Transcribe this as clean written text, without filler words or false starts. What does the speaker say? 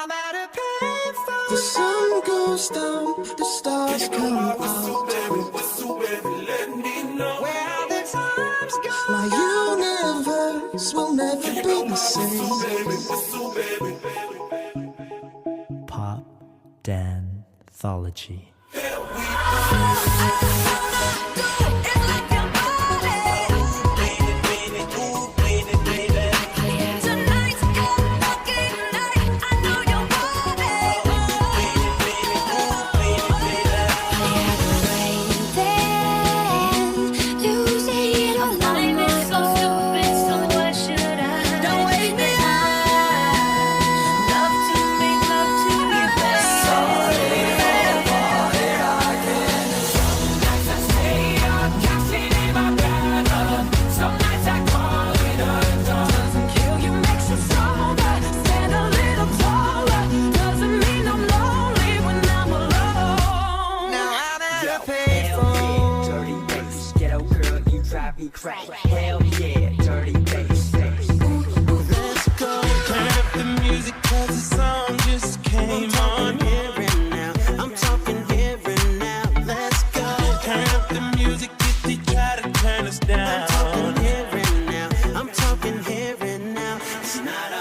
The sun goes down, the stars come out. Where the times go, my universe will never be the same. Pop Danthology. Hell yeah, dirty bass. Let's go. Turn up the music 'cause the song just came on. Here and now, I'm talking here and now. Let's go. Turn up the music if they try to turn us down. I'm talking here and now, I'm talking here and now. It's not